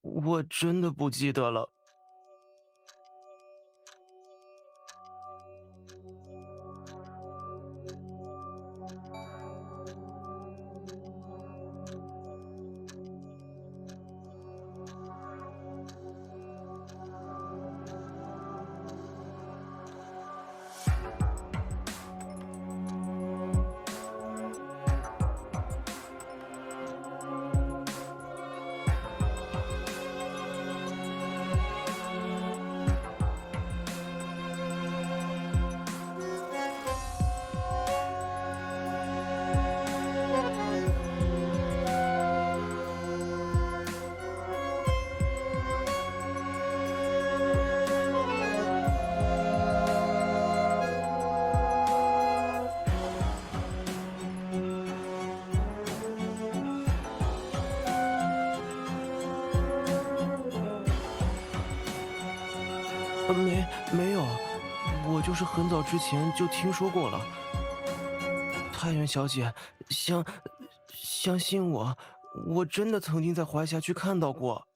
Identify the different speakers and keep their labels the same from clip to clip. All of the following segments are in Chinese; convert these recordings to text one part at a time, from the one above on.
Speaker 1: 我真的不记得了。没有，我就是很早之前就听说过了。太原小姐，相信我，我真的曾经在怀峡区看到过。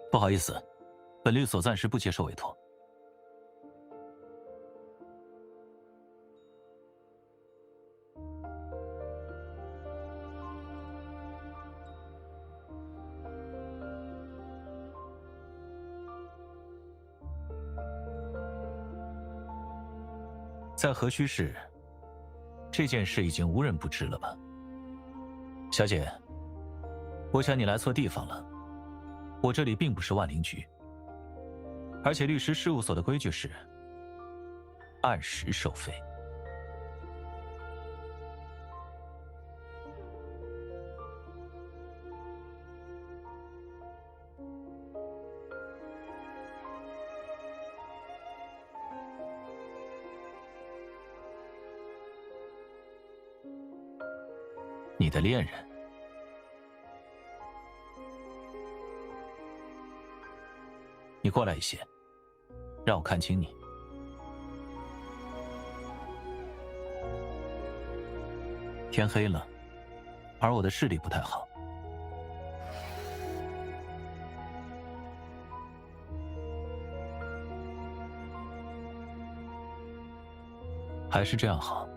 Speaker 2: 不好意思，本律所暂时不接受委托。在河区市，这件事已经无人不知了吧？小姐，我想你来错地方了。我这里并不是万灵局，而且律师事务所的规矩是按时收费。你的恋人？你过来一些，让我看清你。天黑了，而我的视力不太好。还是这样好。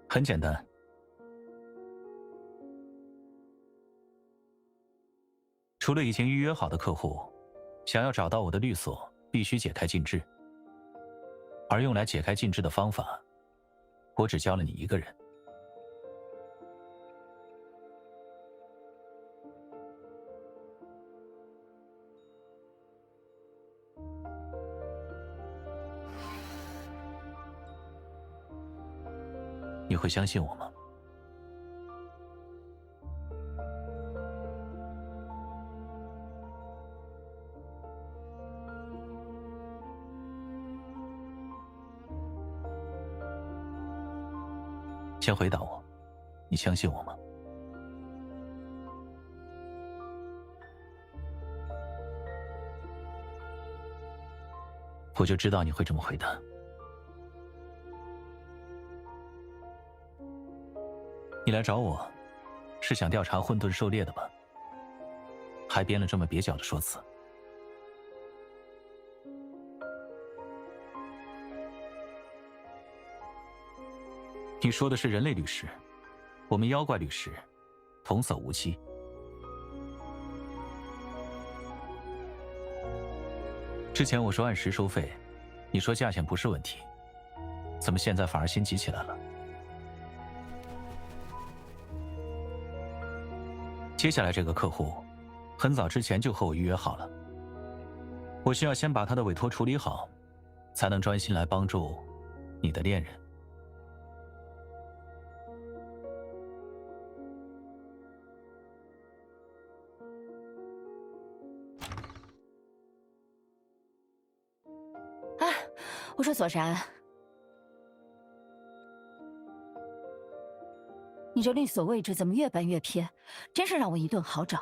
Speaker 2: 很简单，除了已经预约好的客户，想要找到我的律所，必须解开禁制。而用来解开禁制的方法，我只教了你一个人。你会相信我吗？先回答我，你相信我吗？我就知道你会这么回答。你来找我，是想调查混沌狩猎的吧？还编了这么蹩脚的说辞。你说的是人类律师，我们妖怪律师童叟无欺。之前我说按时收费，你说价钱不是问题，怎么现在反而心急起来了？接下来这个客户，很早之前就和我预约好了，我需要先把他的委托处理好，才能专心来帮助你的恋人。
Speaker 3: 我说左山，你这律所位置怎么越搬越偏，真是让我一顿好找。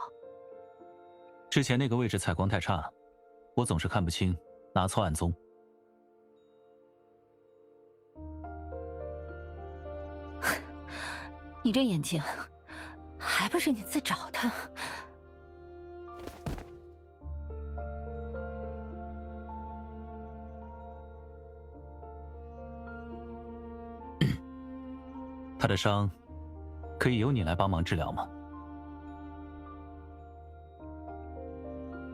Speaker 2: 之前那个位置采光太差，我总是看不清，拿错暗宗。
Speaker 3: 你这眼睛，还不是你自找的？
Speaker 2: 他的伤，可以由你来帮忙治疗吗？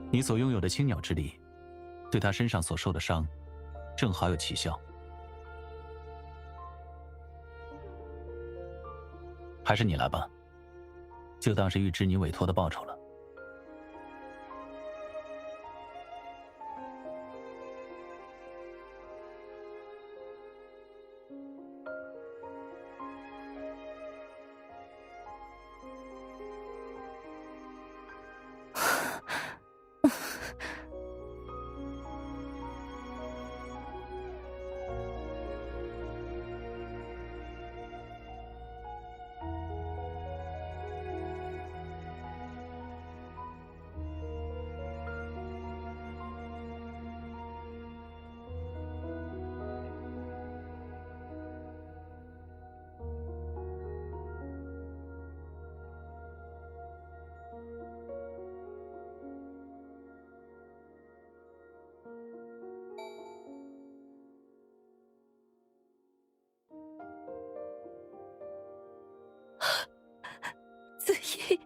Speaker 2: 你所拥有的青鸟之力，对他身上所受的伤，正好有奇效。还是你来吧，就当是预支你委托的报酬了。
Speaker 3: 子怡，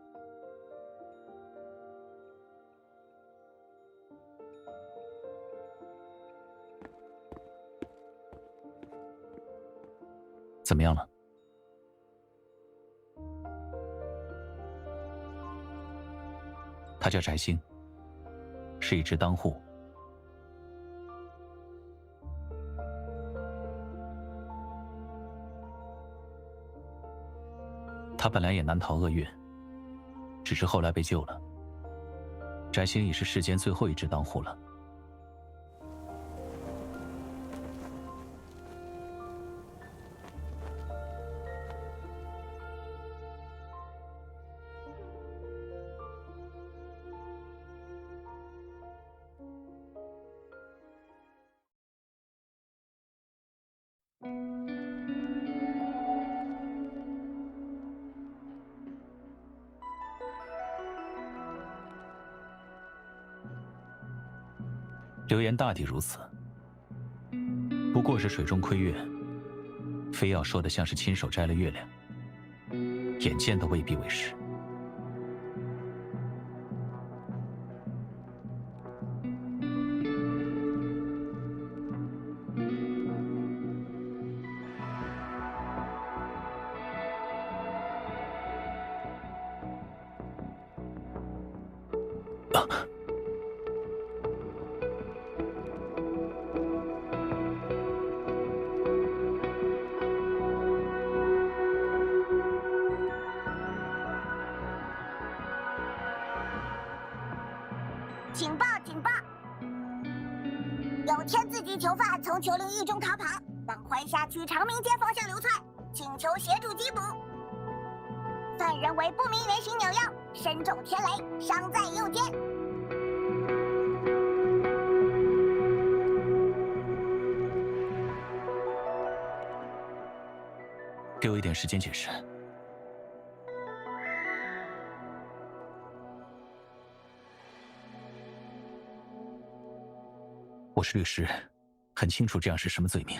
Speaker 2: 怎么样了？他叫翟星，是一只当户。他本来也难逃厄运，只是后来被救了。翟星已是世间最后一只当户了。流言大抵如此，不过是水中窥月，非要说的像是亲手摘了月亮，眼见都未必为实。
Speaker 4: 警报！警报！有天字级囚犯从球灵狱中逃跑，往环峡区长明街方向流窜，请求协助缉捕。犯人为不明原型扭腰，身中天雷，伤在右肩。
Speaker 2: 给我一点时间解释。我是律师，很清楚这样是什么罪名。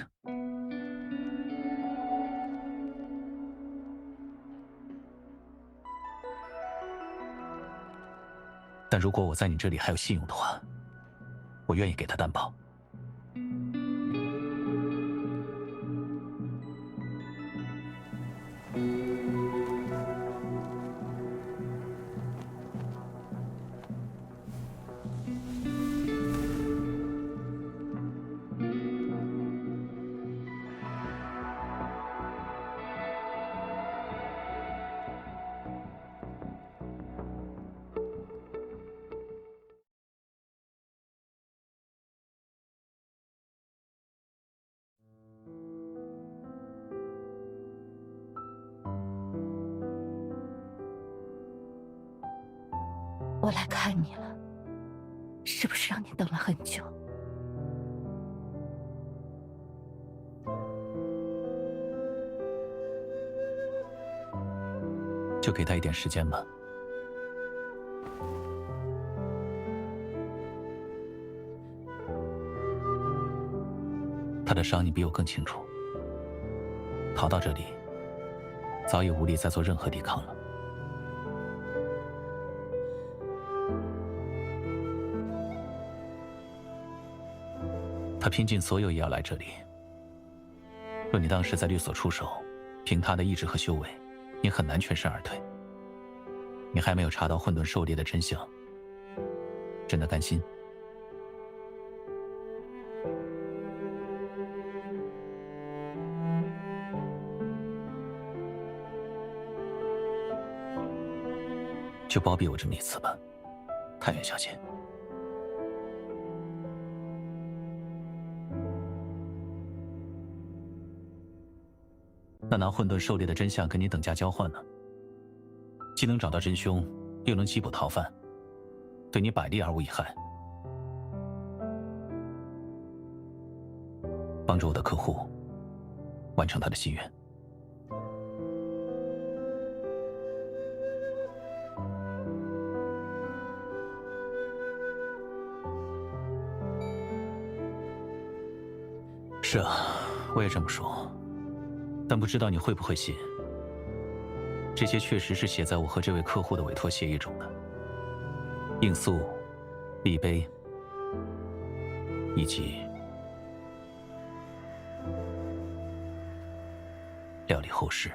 Speaker 2: 但如果我在你这里还有信用的话，我愿意给他担保。
Speaker 3: 我来看你了，是不是让你等了很久？
Speaker 2: 就给他一点时间吧。他的伤你比我更清楚，逃到这里，早已无力再做任何抵抗了。他拼尽所有也要来这里。若你当时在律所出手，凭他的意志和修为，你很难全身而退。你还没有查到混沌狩猎的真相，真的甘心？就包庇我这么一次吧，太原小姐。那拿混沌狩猎的真相跟你等价交换呢？既能找到真凶，又能缉捕逃犯，对你百利而无一害。帮助我的客户完成他的心愿。是啊，我也这么说，但不知道你会不会信。这些确实是写在我和这位客户的委托协议中的。应诉、立碑，以及料理后事。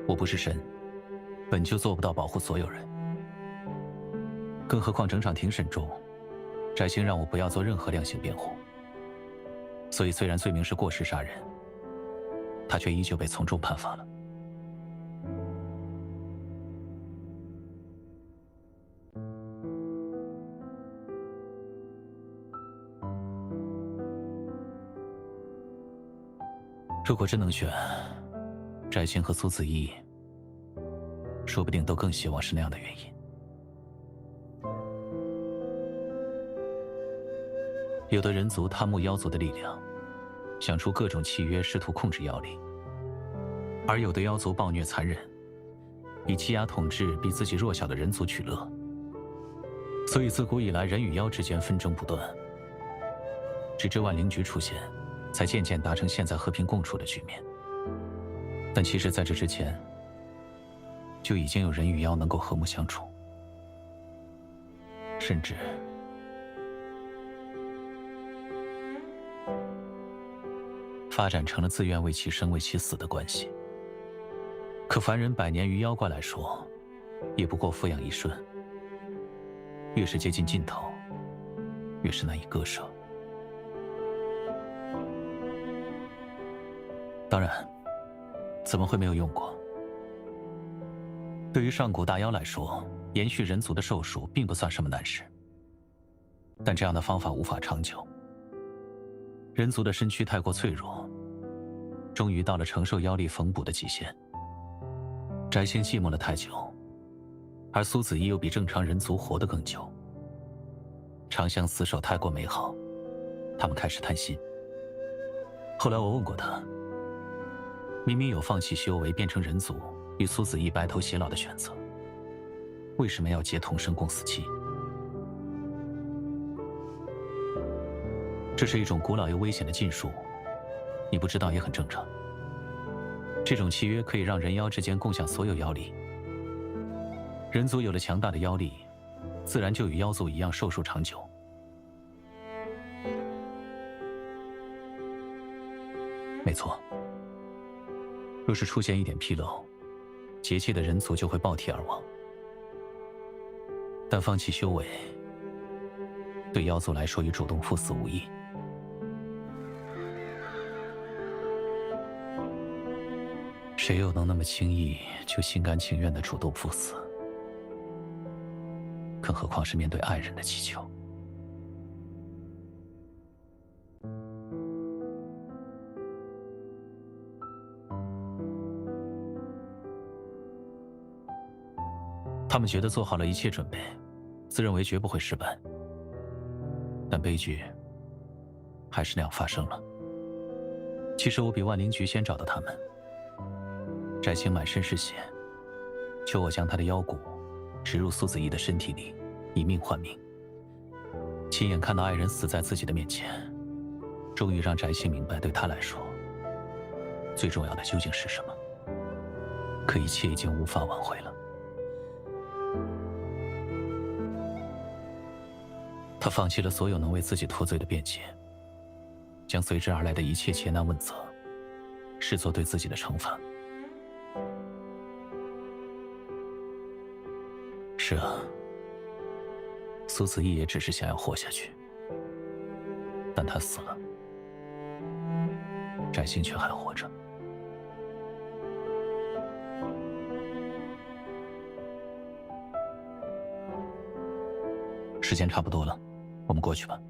Speaker 2: 我不是神，本就做不到保护所有人。更何况整场庭审中，翟星让我不要做任何量刑辩护，所以虽然罪名是过失杀人，他却依旧被从重判罚了。如果真能选，翟星和苏子怡，说不定都更希望是那样的原因。有的人族贪慕妖族的力量，想出各种契约试图控制妖力；而有的妖族暴虐残忍，以欺压统治比自己弱小的人族取乐。所以自古以来，人与妖之间纷争不断，直至万灵局出现，才渐渐达成现在和平共处的局面。但其实在这之前，就已经有人与妖能够和睦相处，甚至发展成了自愿为其生为其死的关系。可凡人百年于妖怪来说，也不过俯仰一瞬，越是接近尽头，越是难以割舍。当然，怎么会没有用过？对于上古大妖来说，延续人族的寿数并不算什么难事，但这样的方法无法长久。人族的身躯太过脆弱，终于到了承受妖力缝补的极限。翟星寂寞了太久，而苏子怡又比正常人族活得更久。长相厮守太过美好，他们开始贪心。后来我问过他，明明有放弃修为变成人族，与苏子怡白头偕老的选择，为什么要结同生共死契？这是一种古老又危险的禁术，你不知道也很正常。这种契约可以让人妖之间共享所有妖力。人族有了强大的妖力，自然就与妖族一样寿数长久。没错，若是出现一点纰漏，结界的人族就会爆体而亡。但放弃修为，对妖族来说与主动赴死无异。谁又能那么轻易就心甘情愿地主动赴死？更何况是面对爱人的祈求。他们觉得做好了一切准备，自认为绝不会失败，但悲剧还是那样发生了。其实我比万灵局先找到他们。翟青满身是血，求我将他的妖骨植入苏子怡的身体里，以命换命。亲眼看到爱人死在自己的面前，终于让翟青明白，对他来说，最重要的究竟是什么。可一切已经无法挽回了。他放弃了所有能为自己脱罪的辩解，将随之而来的一切劫难问责视作对自己的惩罚。是啊，苏子逸也只是想要活下去，但他死了，翟星却还活着。时间差不多了，我们过去吧。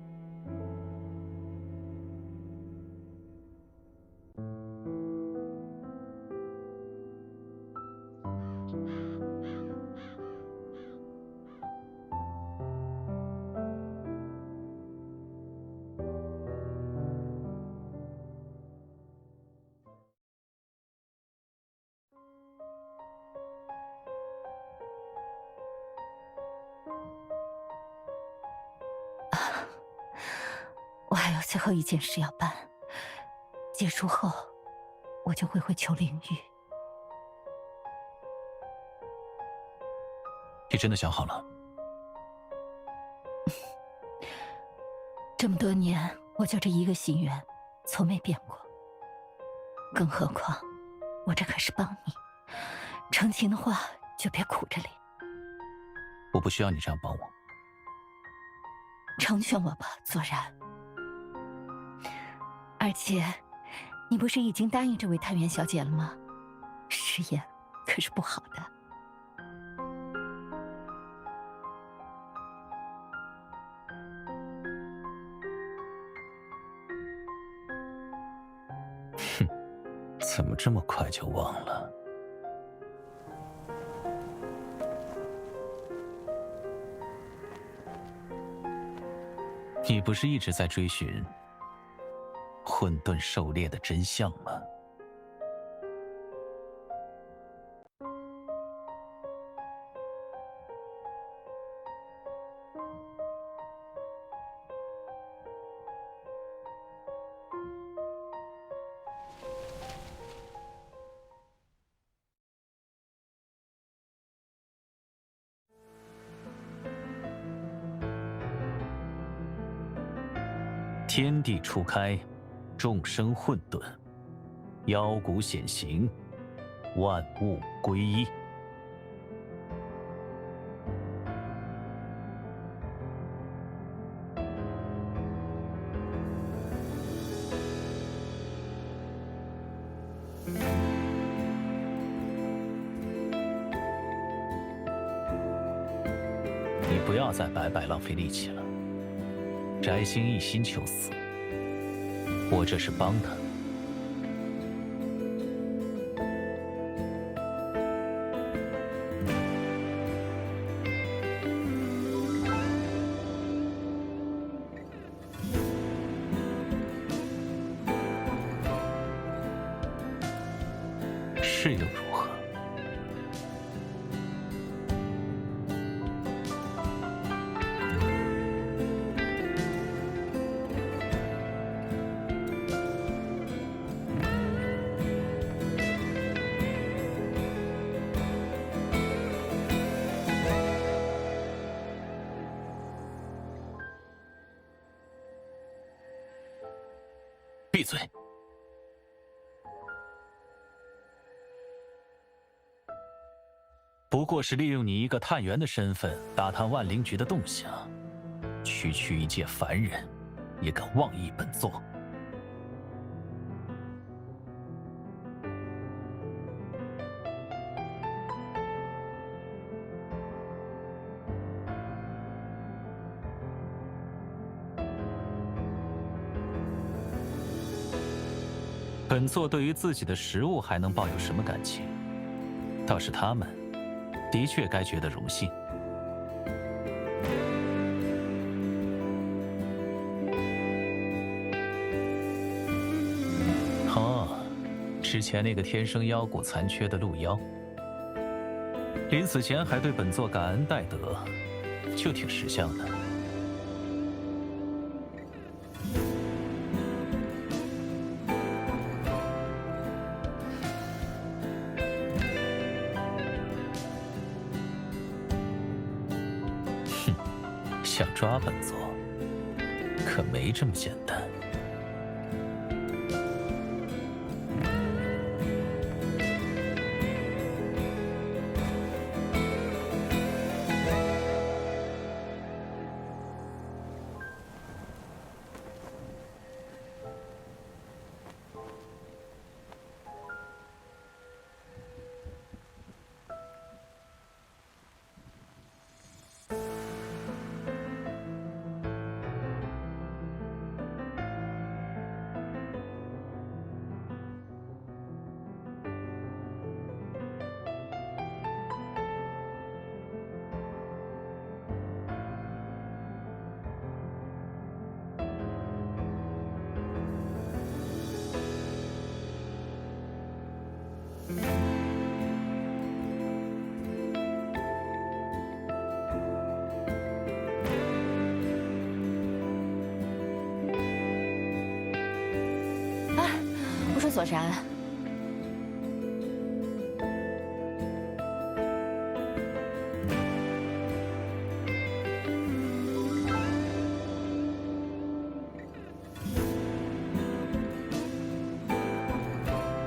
Speaker 3: 我还有最后一件事要办，结束后我就会回秋灵域。
Speaker 2: 你真的想好了？
Speaker 3: 这么多年，我就这一个心愿，从没变过。更何况，我这可是帮你，成情的话就别苦着脸。
Speaker 2: 我不需要你这样帮我。
Speaker 3: 成全我吧，左然。而且，你不是已经答应这位太原小姐了吗？食言可是不好的。
Speaker 2: 哼，怎么这么快就忘了？你不是一直在追寻混沌狩猎的真相吗？天地初开，众生混沌，妖骨显形，万物归一。你不要再白白浪费力气了。翟星一心求死，我这是帮他。是又如何？闭嘴！不过是利用你一个探员的身份打探万灵局的动向，区区一介凡人，也敢妄议本座？本座对于自己的食物还能抱有什么感情？倒是他们，的确该觉得荣幸。哦，之前那个天生腰骨残缺的鹿妖，临死前还对本座感恩戴德，就挺识相的。想抓本座，可没这么简单。
Speaker 3: 我说左禅，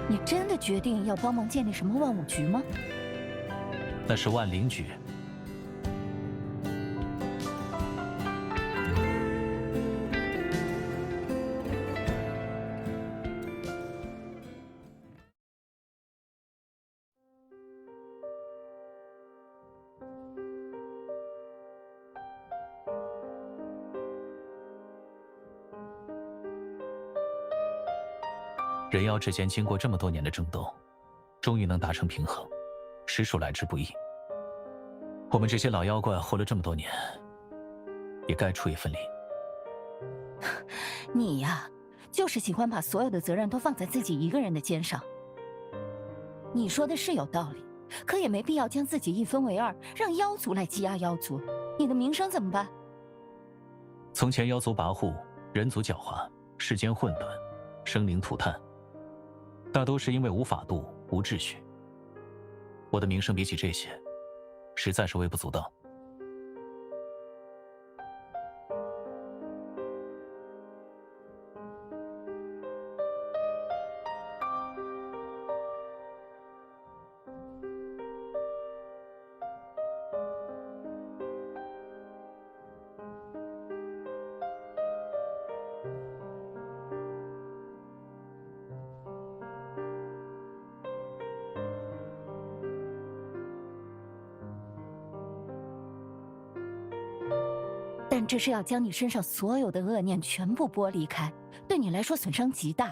Speaker 3: 你真的决定要帮忙建立什么万物局吗？
Speaker 2: 那是万灵局。人妖之间经过这么多年的争斗，终于能达成平衡，实属来之不易。我们这些老妖怪活了这么多年，也该出一份力。
Speaker 3: 你呀，就是喜欢把所有的责任都放在自己一个人的肩上。你说的是有道理，可也没必要将自己一分为二，让妖族来欺压妖族。你的名声怎么办？
Speaker 2: 从前妖族跋扈，人族狡猾，世间混乱，生灵涂炭，大都是因为无法度、无秩序。我的名声比起这些，实在是微不足道。
Speaker 3: 但这是要将你身上所有的恶念全部剥离开，对你来说损伤极大，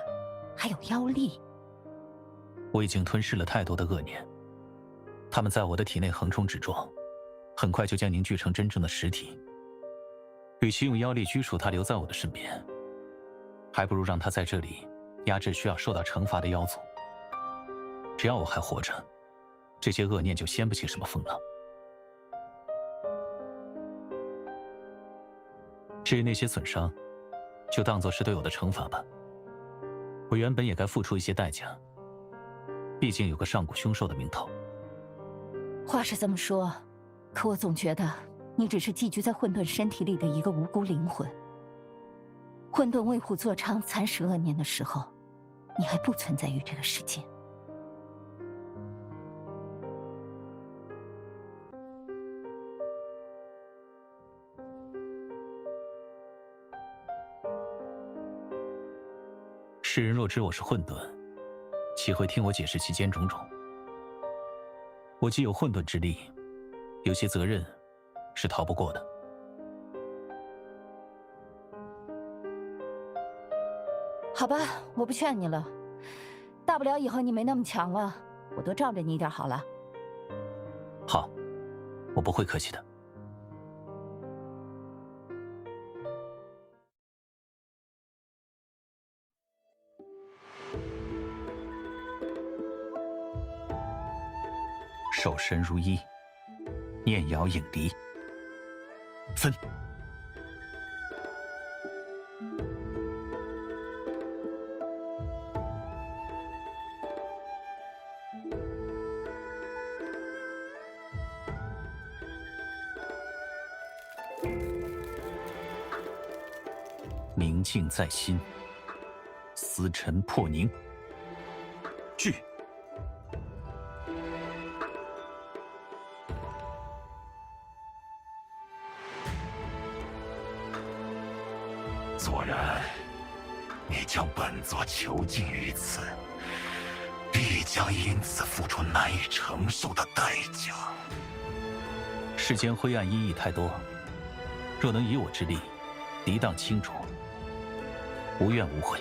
Speaker 3: 还有妖力。
Speaker 2: 我已经吞噬了太多的恶念，它们在我的体内横冲直撞，很快就将凝聚成真正的实体。与其用妖力拘束它留在我的身边，还不如让它在这里压制需要受到惩罚的妖族。只要我还活着，这些恶念就掀不起什么风浪。至于那些损伤，就当作是对我的惩罚吧。我原本也该付出一些代价，毕竟有个上古凶兽的名头。
Speaker 3: 话是这么说，可我总觉得你只是寄居在混沌身体里的一个无辜灵魂。混沌为虎作伥蚕食恶念的时候，你还不存在于这个世界。
Speaker 2: 世人若知我是混沌，岂会听我解释其间种种？我既有混沌之力，有些责任是逃不过的。
Speaker 3: 好吧，我不劝你了，大不了以后你没那么强了，我多罩着你一点好了。
Speaker 2: 好，我不会客气的。守身如一，念爻引离，分。宁静在心，思尘破凝。聚。
Speaker 5: 左然，你将本座囚禁于此，必将因此付出难以承受的代价。
Speaker 2: 世间灰暗阴翳太多，若能以我之力涤荡清除，无怨无悔。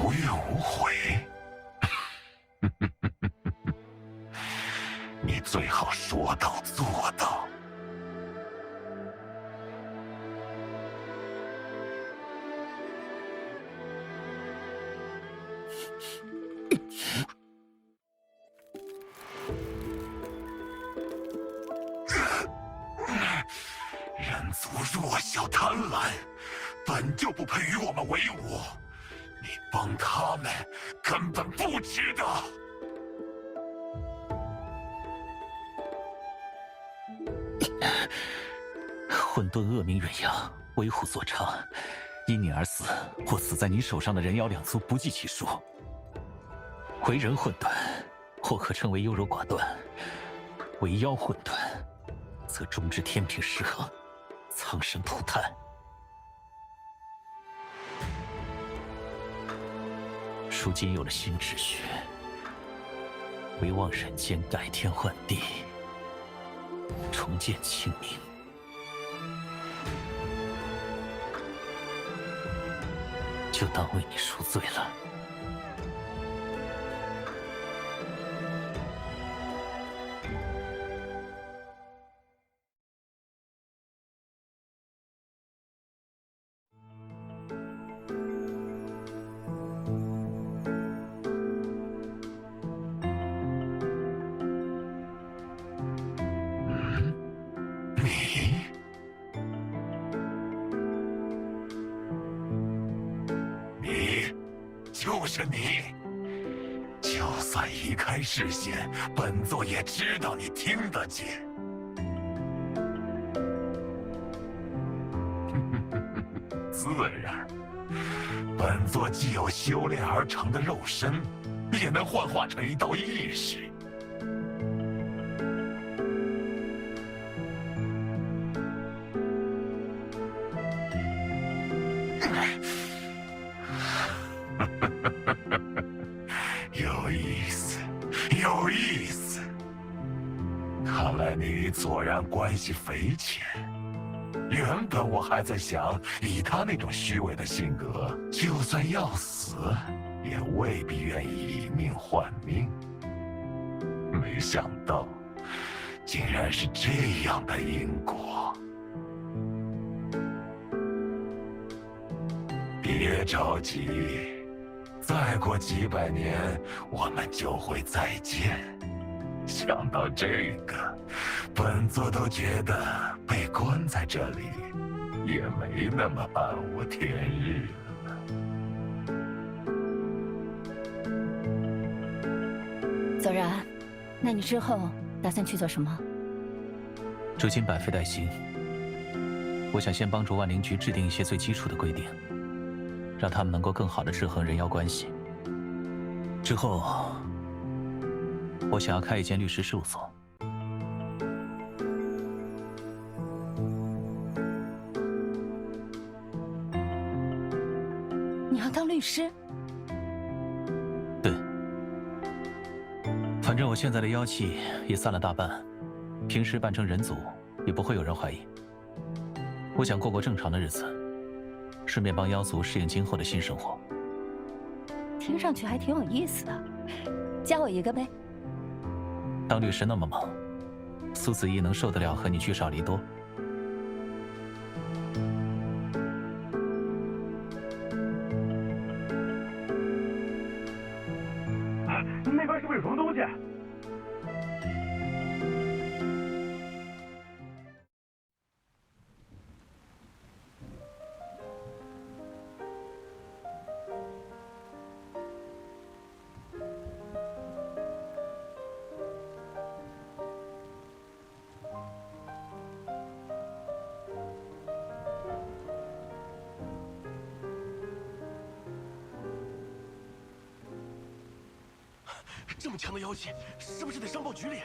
Speaker 5: 无怨无悔？你最好说到做到。人族弱小贪婪，本就不配与我们为伍。你帮他们，根本不值得。
Speaker 2: 混沌恶名远扬，为虎作伥，因你而死，或死在你手上的人妖两族不计其数。为人混沌，或可称为优柔寡断；为妖混沌，则终至天平失衡，苍生涂炭。如今有了新秩序，唯望人间改天换地，重见清明。就当为你赎罪了。
Speaker 5: 就是你，就算移开视线，本座也知道你听得见。自然，本座既有修炼而成的肉身，也能幻化成一道意识。有意思，有意思。看来你与左然关系匪浅。原本我还在想，以他那种虚伪的性格，就算要死，也未必愿意以命换命。没想到，竟然是这样的因果。别着急。再过几百年，我们就会再见。想到这个，本座都觉得被关在这里也没那么暗无天日了。
Speaker 3: 左然，那你之后打算去做什么？
Speaker 2: 如今百废待兴，我我想先帮助万灵局制定一些最基础的规定，让他们能够更好地制衡人妖关系。之后，我想要开一间律师事务所。
Speaker 3: 你要当律师？
Speaker 2: 对，反正我现在的妖气也散了大半，平时扮成人族也不会有人怀疑。我想过正常的日子，顺便帮妖族适应今后的新生活。
Speaker 3: 听上去还挺有意思的，加我一个呗。
Speaker 2: 当律师那么忙，苏子怡能受得了和你聚少离多？
Speaker 5: 那边是不是有什么东西？
Speaker 6: 这么强的妖气，是不是得上报局里？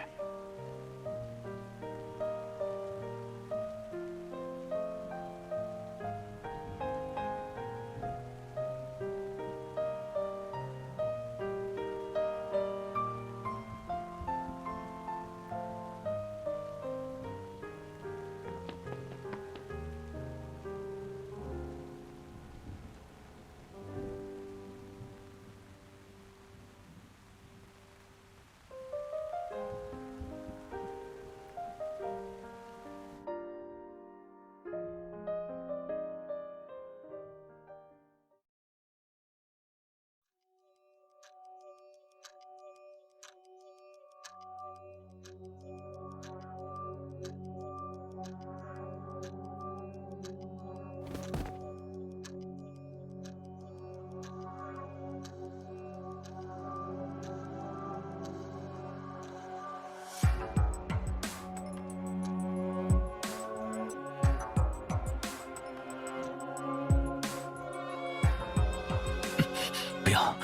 Speaker 2: 不要！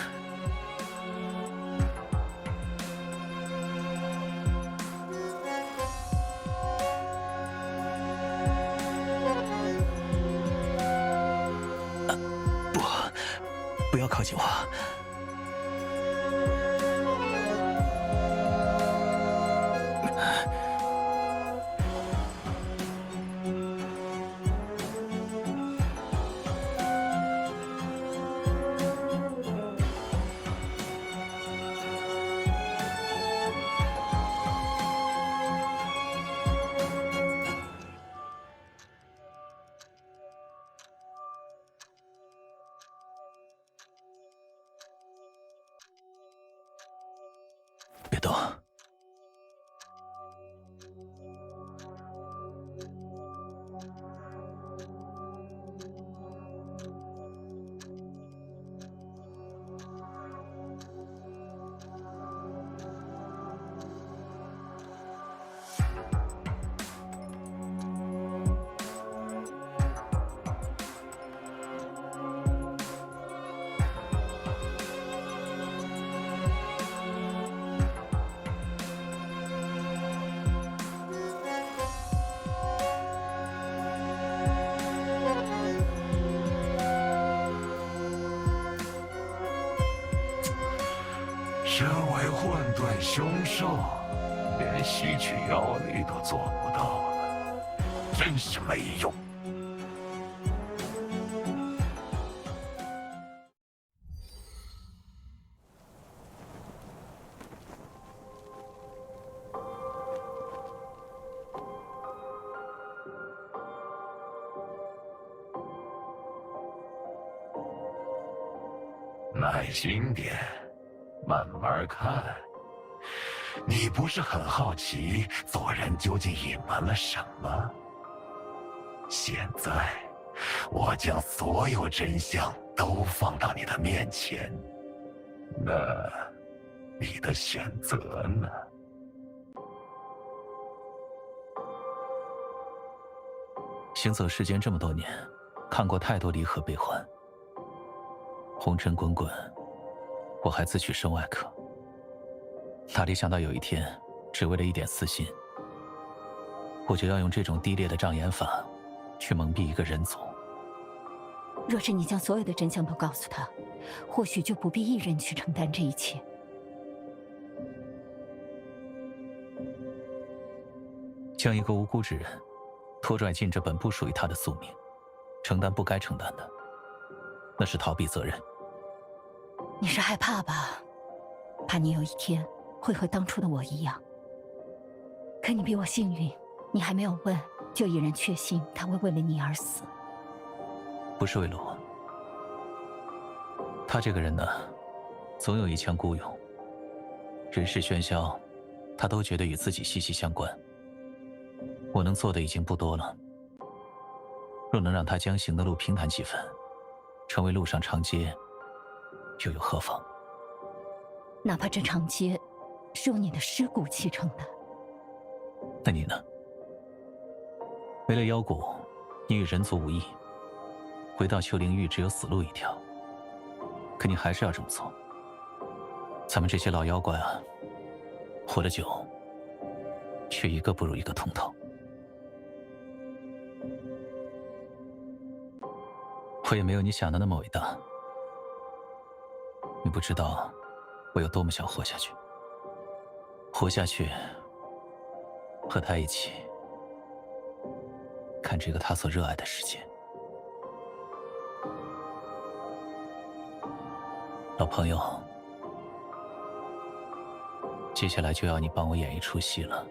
Speaker 2: 不要靠近我！别动！
Speaker 5: 身为混沌凶兽，连吸取妖力都做不到了，真是没用。耐心点，慢慢看。你不是很好奇左人究竟隐瞒了什么？现在，我将所有真相都放到你的面前，那你的选择呢？
Speaker 2: 行走世间这么多年，看过太多离合悲欢，红尘滚滚，我还自诩身外客，哪里想到有一天，只为了一点私心，我就要用这种低劣的障眼法，去蒙蔽一个人族。
Speaker 3: 若是你将所有的真相都告诉他，或许就不必一人去承担这一切。
Speaker 2: 将一个无辜之人拖拽进这本不属于他的宿命，承担不该承担的，那是逃避责任。
Speaker 3: 你是害怕吧？怕你有一天会和当初的我一样。可你比我幸运，你还没有问，就已然确信他会为了你而死。
Speaker 2: 不是为了我，他这个人呢，总有一腔孤勇。人世喧嚣，他都觉得与自己息息相关。我能做的已经不多了，若能让他将行的路平坦几分，成为路上长街，又有何妨？
Speaker 3: 哪怕这长街是用你的尸骨砌成的。
Speaker 2: 那你呢？为了妖骨，你与人族无异，回到丘陵域只有死路一条。可你还是要这么做。咱们这些老妖怪啊，活得久，却一个不如一个通透。我也没有你想的那么伟大。你不知道我有多么想活下去。活下去，和他一起看这个他所热爱的世界。老朋友，接下来就要你帮我演一出戏了。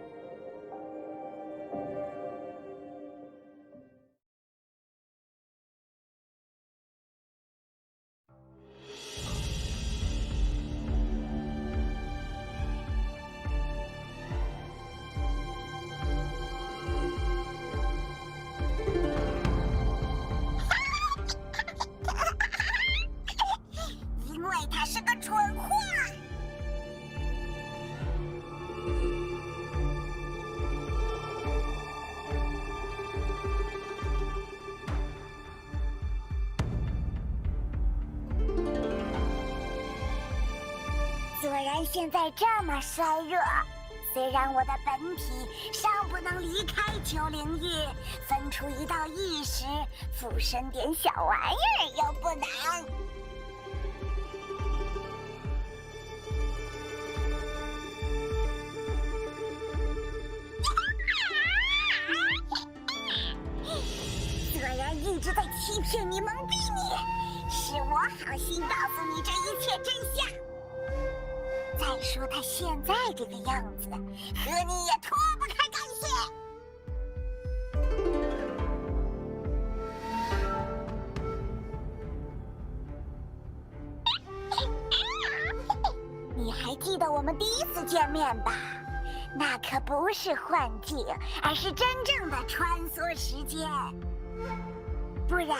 Speaker 4: 因为他是个蠢货。虽然现在这么衰弱，虽然我的本体尚不能离开丘陵域，分出一道意识，附身点小玩意儿又不难。虽然一直在欺骗你、蒙蔽你，是我好心告诉你这一切真相。再说他现在这个样子，和你也脱不开干系。你还记得我们第一次见面吧？那可不是幻境，而是真正的穿梭时间。不然，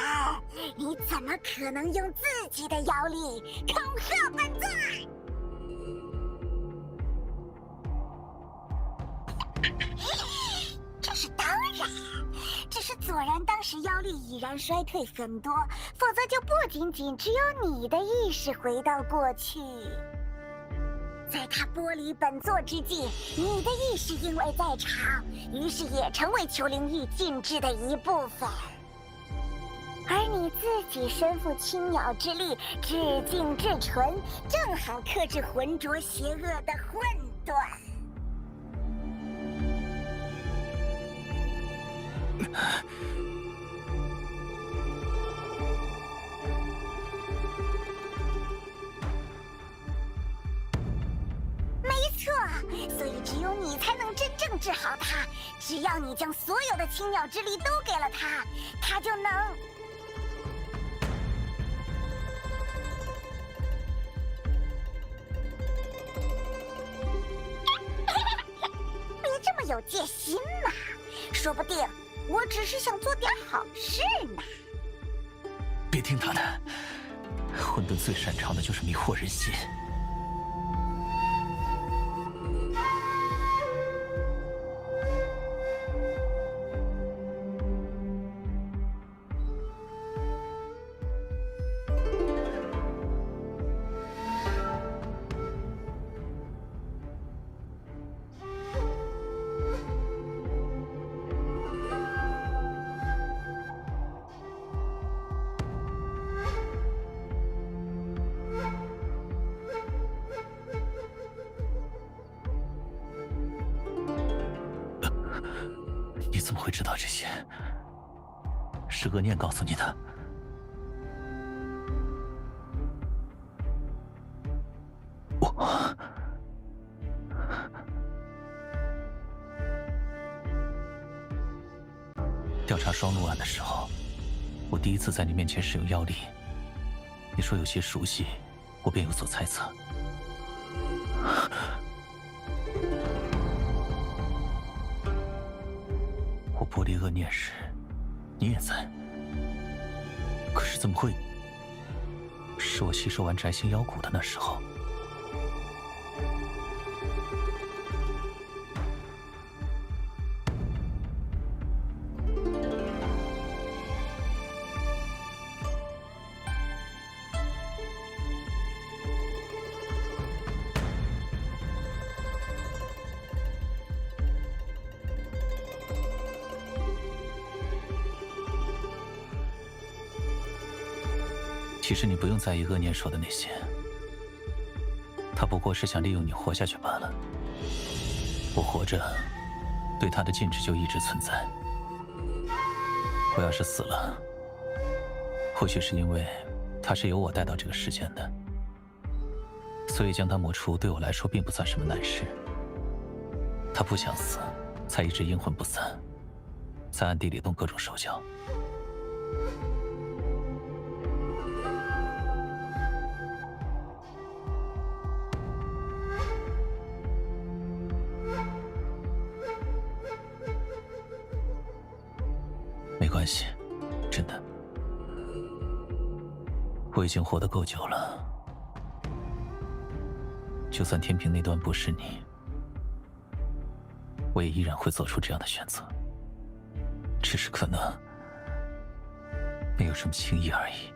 Speaker 4: 你怎么可能用自己的妖力恐吓本尊？这是当然，只是左然当时妖力已然衰退很多，否则就不仅仅只有你的意识回到过去。在他剥离本座之际，你的意识因为在场，于是也成为丘陵域禁制的一部分。而你自己身负青鸟之力，至净至纯，正好克制浑浊邪恶的混沌。没错，所以只有你才能真正治好他。只要你将所有的青鸟之力都给了他，他就能……别这么有戒心嘛，说不定我只是想做点好事呢。
Speaker 2: 别听他的，混沌最擅长的就是迷惑人心。怎么会知道这些？是恶念告诉你的。调查双鹿案的时候，我第一次在你面前使用妖力，你说有些熟悉，我便有所猜测。我剥离恶念时，你也在，可是怎么会？是我吸收完摘星妖骨的那时候。其实你不用在意恶念说的那些，他不过是想利用你活下去罢了。我活着，对他的禁制就一直存在。我要是死了，或许是因为他是由我带到这个世间的，所以将他抹除对我来说并不算什么难事。他不想死，才一直阴魂不散，在暗地里动各种手脚。没关系，真的，我已经活得够久了。就算天平那端不是你，我也依然会做出这样的选择，只是可能没有这么轻易而已。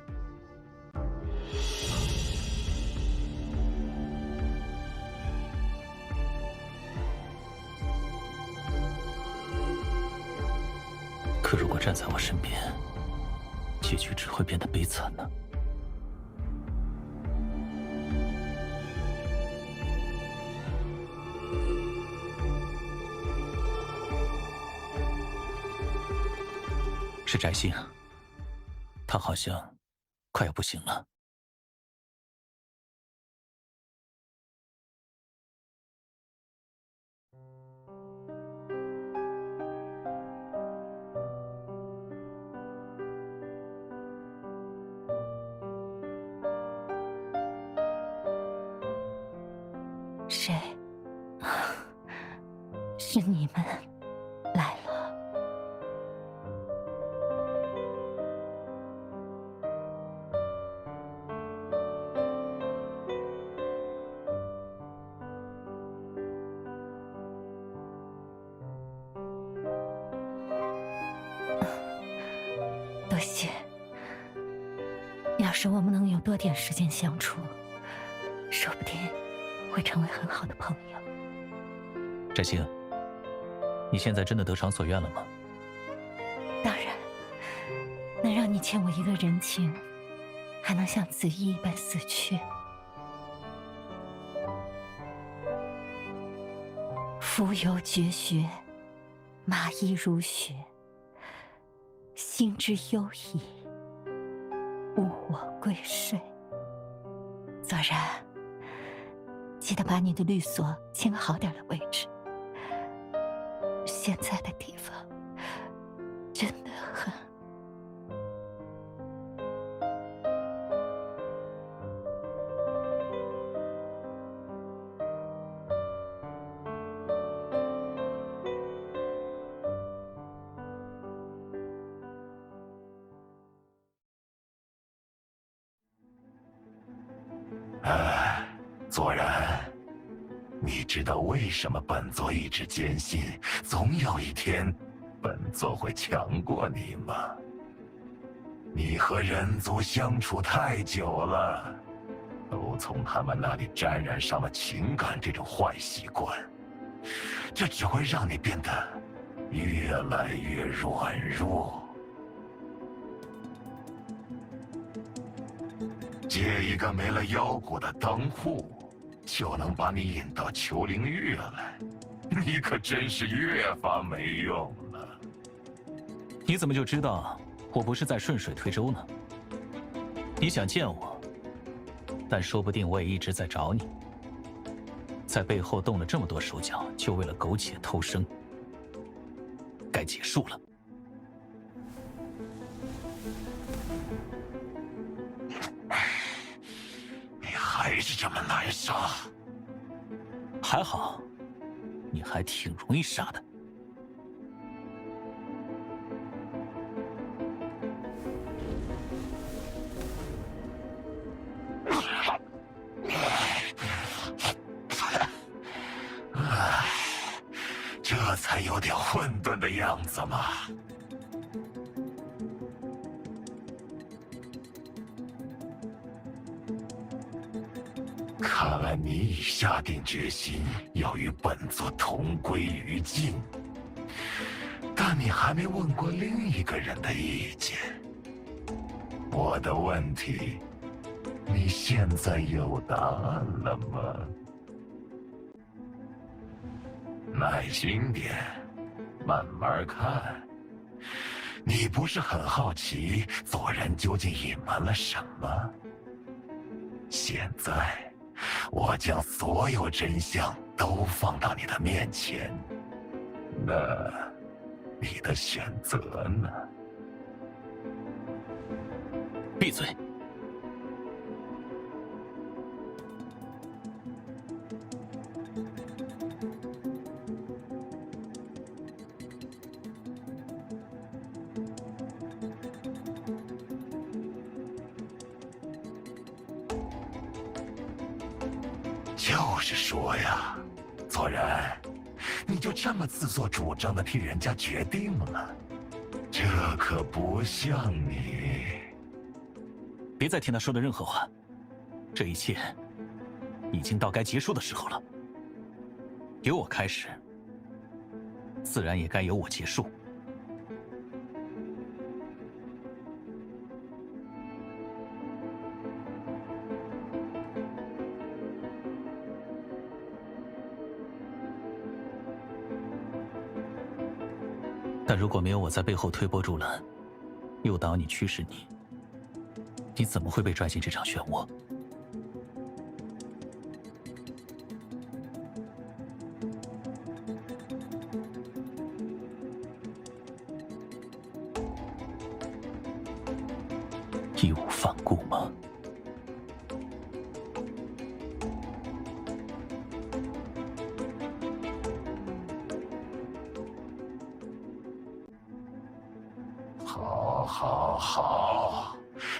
Speaker 2: 可如果站在我身边，结局只会变得悲惨呢。是翟星，他好像快要不行了。
Speaker 3: 谁？是你们来了。多谢。要是我们能有多点时间相处，说不定会成为很好的朋友。
Speaker 2: 翟星，你现在真的得偿所愿了吗？
Speaker 3: 当然，能让你欠我一个人情，还能像子怡一般死去。蜉蝣绝学，马衣如雪，心之忧矣，误我归睡。左然，记得把你的律所清好点的位置。现在的地方真的很……
Speaker 5: 左然，你知道为什么本座一直坚信，总有一天，本座会强过你吗？你和人族相处太久了，都从他们那里沾染上了情感这种坏习惯，这只会让你变得越来越软弱。借一个没了妖骨的灯户，就能把你引到丘陵月来，你可真是越发没用了。
Speaker 2: 你怎么就知道我不是在顺水推舟呢？你想见我，但说不定我也一直在找你，在背后动了这么多手脚，就为了苟且偷生。该结束了。
Speaker 5: 你还是这么难杀。
Speaker 2: 还好，你还挺容易杀的。
Speaker 5: 这才有点混沌的样子嘛。看来你已下定决心要与本座同归于尽，但你还没问过另一个人的意见。我的问题，你现在有答案了吗？耐心点，慢慢看。你不是很好奇左然究竟隐瞒了什么？现在，我将所有真相都放到你的面前，那你的选择呢？
Speaker 2: 闭嘴！
Speaker 5: 就是说呀，左然，你就这么自作主张的替人家决定了？这可不像你。
Speaker 2: 别再听他说的任何话，这一切已经到该结束的时候了。由我开始，自然也该由我结束。但如果没有我在背后推波助澜，诱导你、驱使你，你怎么会被拽进这场漩涡？义无反顾吗？
Speaker 5: 好，好，好，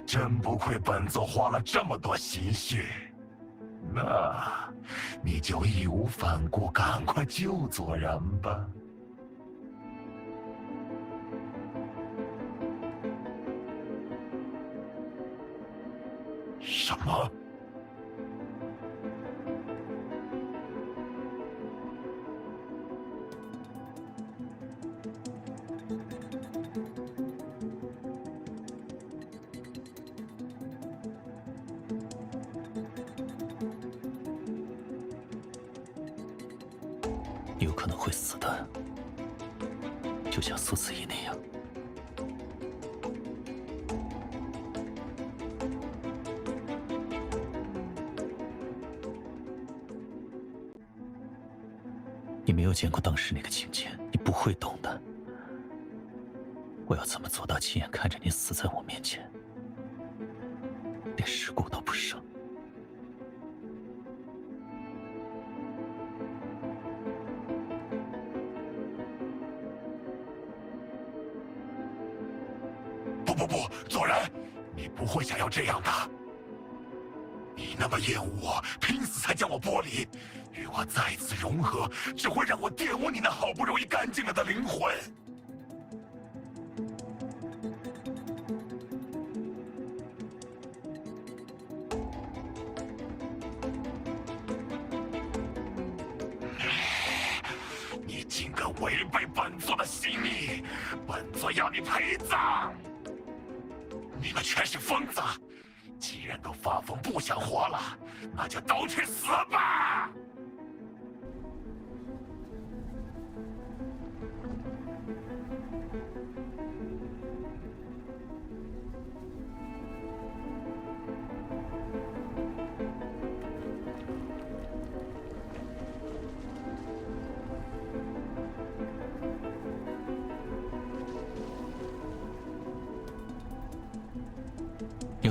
Speaker 5: 真不愧本座花了这么多心血。那，你就义无反顾，赶快救左然吧。什么？
Speaker 2: 有可能会死的，就像苏子怡那样。你没有见过当时那个情景，你不会懂的。我要怎么做到亲眼看着你死在我面前，连尸骨都不剩？
Speaker 5: 不，左然，你不会想要这样的。你那么厌恶我，拼死才将我剥离，与我再次融合，只会让我玷污你那好不容易干净了的灵魂。你竟敢违背本座的心意，本座要你陪葬！你们全是疯子！既然都发疯不想活了，那就都去死吧！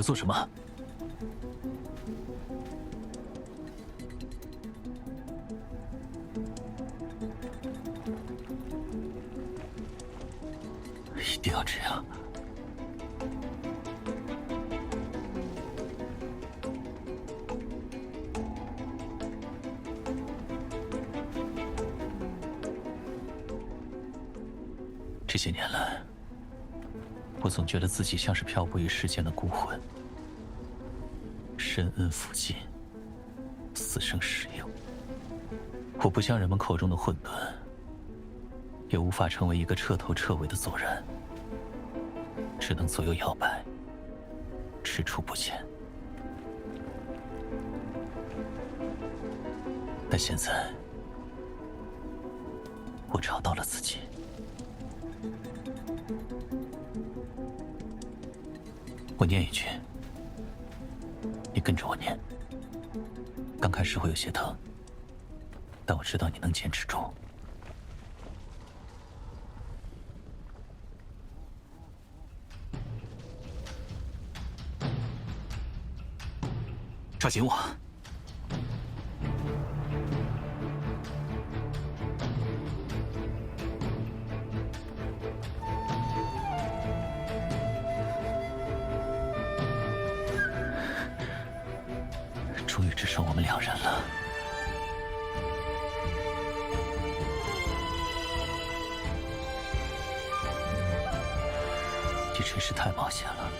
Speaker 2: 要做什么？一定要这样。这些年来，我总觉得自己像是漂泊于世间的孤魂，深恩负尽，死生石有。我不像人们口中的混沌，也无法成为一个彻头彻尾的佐然，只能左右摇摆，踟蹰不前。但现在，我找到了自己。我念一句，你跟着我念。刚开始会有些疼，但我知道你能坚持住。抓紧我！终于只剩我们两人了。这真是太冒险了。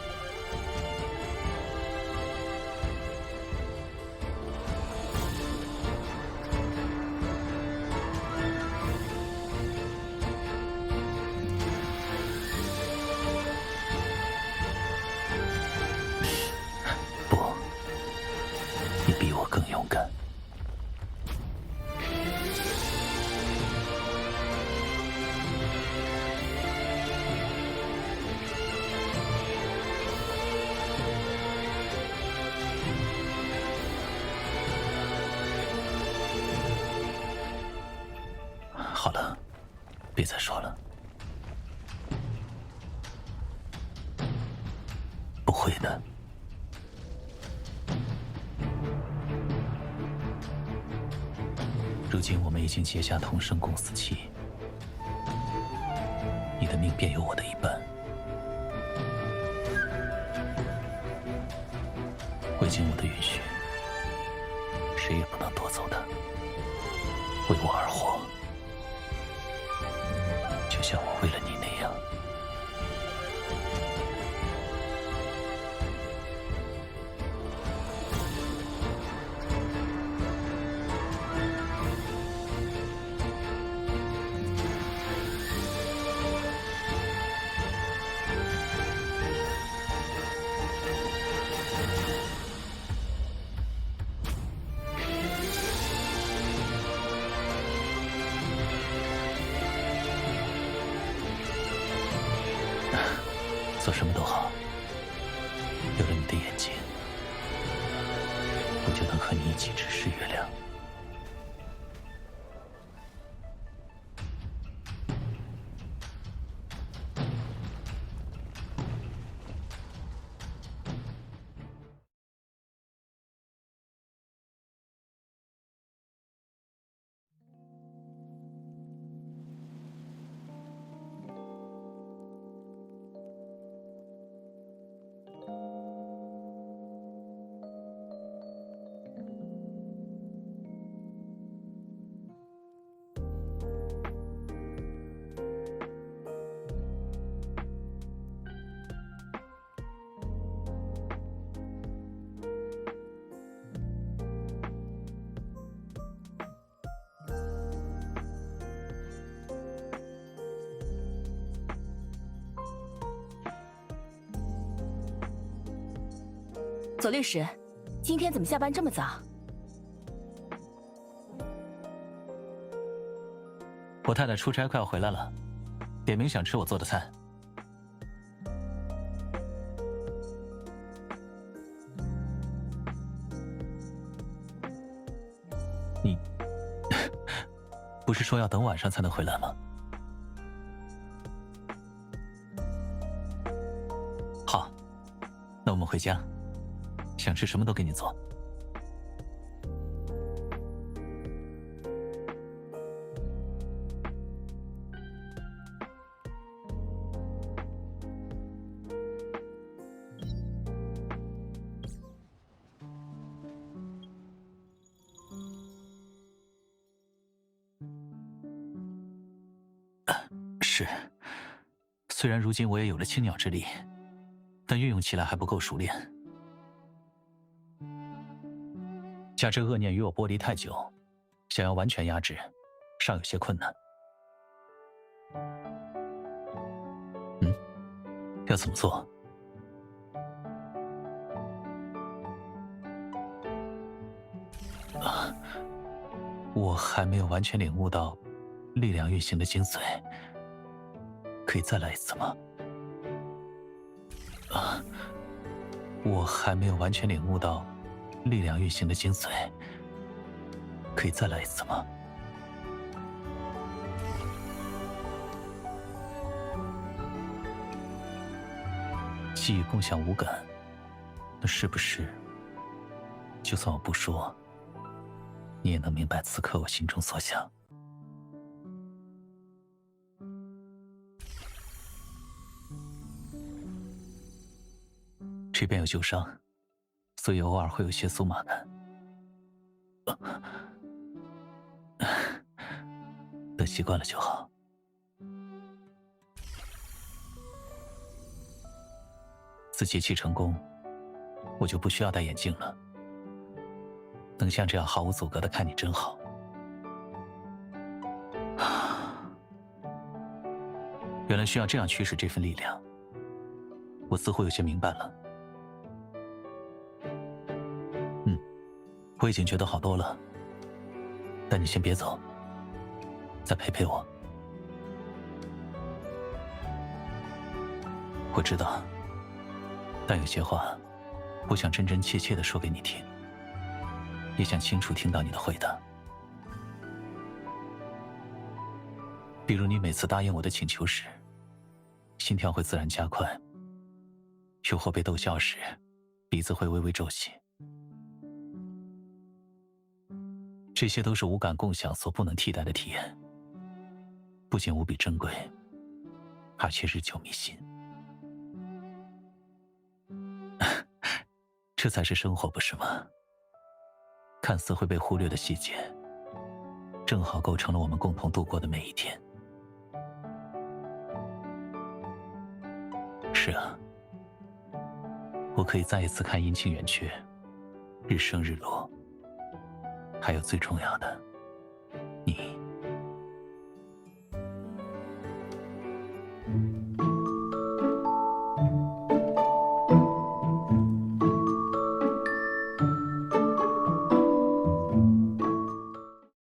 Speaker 2: 不，你比我更勇敢。好了，别再说了。不会的。如今我们已经结下同生共死契，你的命便有我的一半。未经我的允许，谁也不能夺走它。为我而活，就像我为了你那样。做什么都好，有了你的眼睛，我就能和你一起直视月亮。
Speaker 7: 左律师，今天怎么下班这么早？
Speaker 2: 我太太出差快要回来了，点名想吃我做的菜。你不是说要等晚上才能回来吗？好，那我们回。回家，想吃什么都给你做。是，虽然如今我也有了青鸟之力，但运用起来还不够熟练。加之恶念与我剥离太久，想要完全压制，尚有些困难。要怎么做？我还没有完全领悟到力量运行的精髓，可以再来一次吗？我还没有完全领悟到力量运行的精髓，可以再来一次吗？既已共享五感，那是不是就算我不说，你也能明白此刻我心中所想？这边有旧伤，所以偶尔会有些酥麻感。等习惯了就好。自节气成功，我就不需要戴眼镜了。能像这样毫无阻隔的看你真好。原来需要这样驱使这份力量，我似乎有些明白了。我已经觉得好多了，但你先别走，再陪陪我。我知道，但有些话不想真真切切地说给你听，也想清楚听到你的回答。比如你每次答应我的请求时，心跳会自然加快；又或被逗笑时，鼻子会微微皱起。这些都是五感共享所不能替代的体验，不仅无比珍贵，而且日久弥新。这才是生活，不是吗？看似会被忽略的细节，正好构成了我们共同度过的每一天。是啊，我可以再一次看阴晴圆缺，日升日落，还有最重要的，你。